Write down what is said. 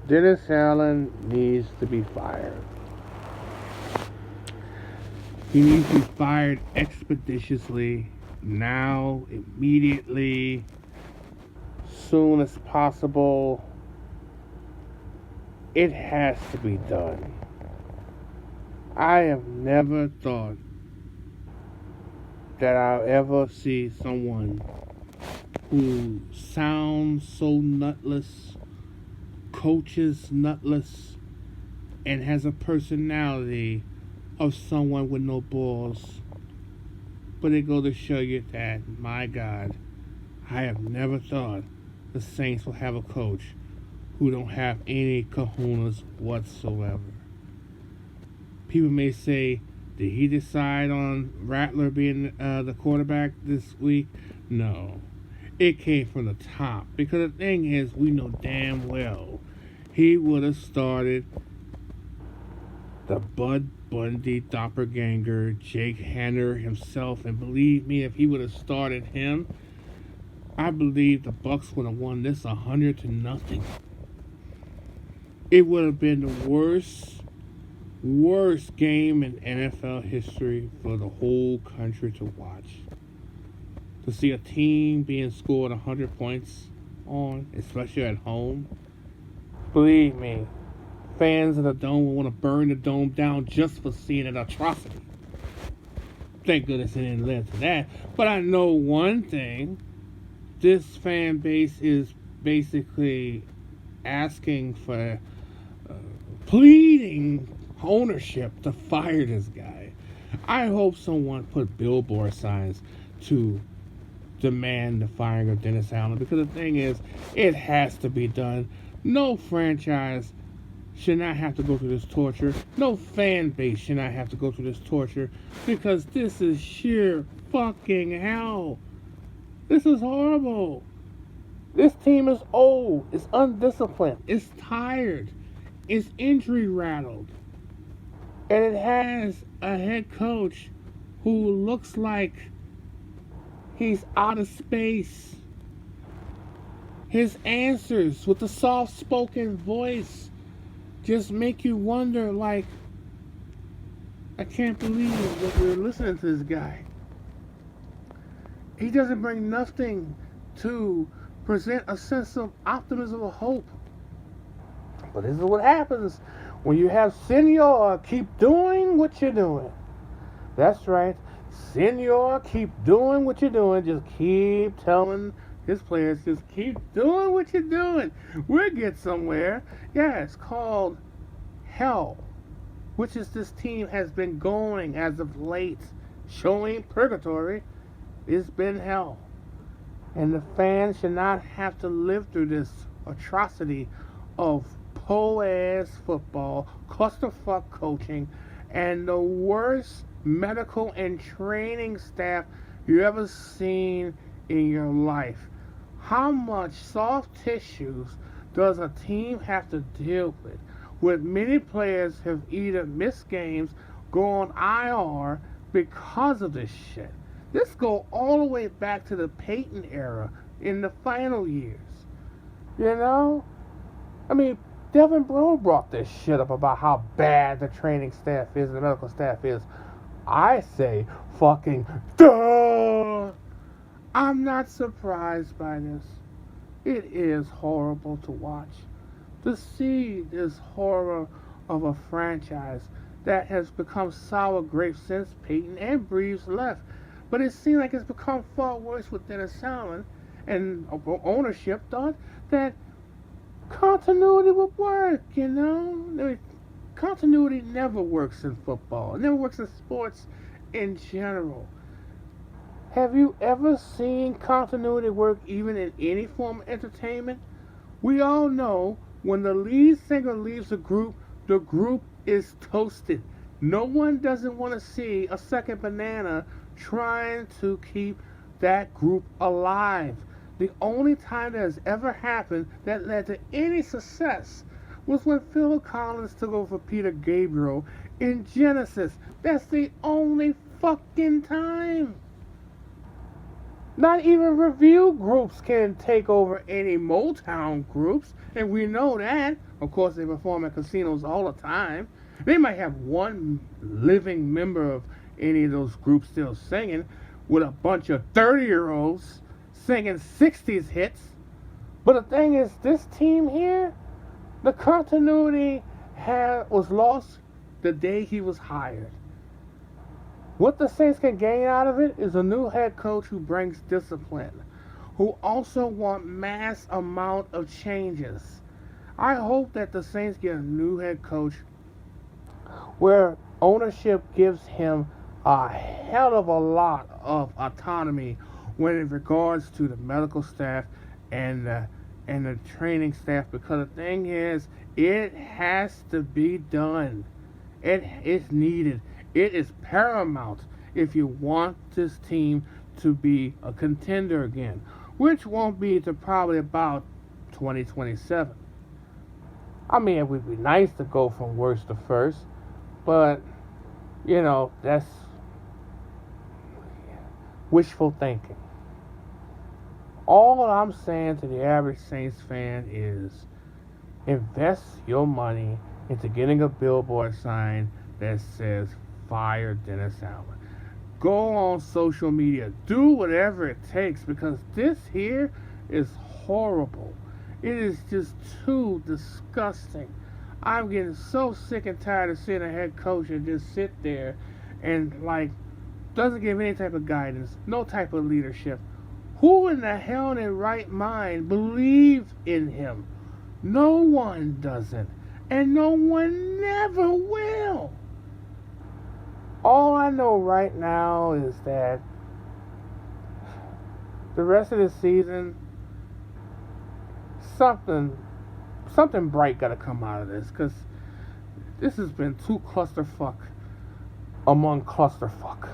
Dennis Allen needs to be fired. He needs to be fired expeditiously, now, immediately, soon as possible. It has to be done. I have never thought that I'll ever see someone who sounds so nutless, coaches nutless, and has a personality of someone with no balls. But it goes to show you that, my God, I have never thought the Saints will have a coach who don't have any kahunas whatsoever. People may say, did he decide on Rattler being the quarterback this week? No. It came from the top. Because the thing is, we know damn well he would have started the Bud Bundy doppelganger, Jake Hanner himself. And believe me, if he would have started him, I believe the Bucs would have won this 100-0. It would have been the worst game in NFL history for the whole country to watch. To see a team being scored 100 points on, especially at home. Believe me, fans of the Dome will want to burn the Dome down just for seeing an atrocity. Thank goodness it didn't lead to that. But I know one thing. This fan base is basically asking for, pleading ownership to fire this guy. I hope someone put billboard signs to demand the firing of Dennis Allen, because the thing is, it has to be done. No franchise should not have to go through this torture. No fan base should not have to go through this torture, because this is sheer fucking hell. This is horrible. This team is old. It's undisciplined. It's tired. It's injury rattled. And it has a head coach who looks like he's out of space. His answers with the soft-spoken voice just make you wonder, like, I can't believe that we're listening to this guy. He doesn't bring nothing to present a sense of optimism or hope. But this is what happens when you have Senor keep doing what you're doing. That's right. Senor, keep doing what you're doing. Just keep telling his players, just keep doing what you're doing. We'll get somewhere. Yeah, it's called hell, which is this team has been going as of late, showing purgatory. It's been hell. And the fans should not have to live through this atrocity of po-ass football, clusterfuck coaching, and the worst medical and training staff you ever seen in your life. How much soft tissues does a team have to deal with many players have either missed games, go on IR because of this shit. This go all the way back to the Peyton era in the final years. You know? I mean, Devin Bro brought this shit up about how bad the training staff is and the medical staff is. I say fucking duh! I'm not surprised by this. It is horrible to watch. To see this horror of a franchise that has become sour grapes since Peyton and Brees left. But it seems like it's become far worse with Dennis Allen, and ownership thought that continuity would work, you know? I mean, continuity never works in football. It never works in sports in general. Have you ever seen continuity work even in any form of entertainment? We all know when the lead singer leaves the group is toasted. No one doesn't want to see a second banana trying to keep that group alive. The only time that has ever happened that led to any success was when Phil Collins took over for Peter Gabriel in Genesis. That's the only fucking time. Not even review groups can take over any Motown groups, and we know that. Of course, they perform at casinos all the time. They might have one living member of any of those groups still singing, with a bunch of 30-year-olds singing 60s hits. But the thing is, this team here, the continuity was lost the day he was hired. What the Saints can gain out of it is a new head coach who brings discipline, who also want mass amount of changes. I hope that the Saints get a new head coach where ownership gives him a hell of a lot of autonomy when it regards to the medical staff and the training staff, because the thing is, it has to be done. It is needed. It is paramount if you want this team to be a contender again, which won't be to probably about 2027. I mean, it would be nice to go from worst to first, but, that's wishful thinking. All I'm saying to the average Saints fan is invest your money into getting a billboard sign that says fire Dennis Allen. Go on social media. Do whatever it takes, because this here is horrible. It is just too disgusting. I'm getting so sick and tired of seeing a head coach and just sit there and doesn't give any type of guidance, no type of leadership. Who in the hell in their right mind believes in him? No one doesn't. And no one never will. All I know right now is that the rest of the season, something bright got to come out of this, because this has been too clusterfuck among clusterfuck.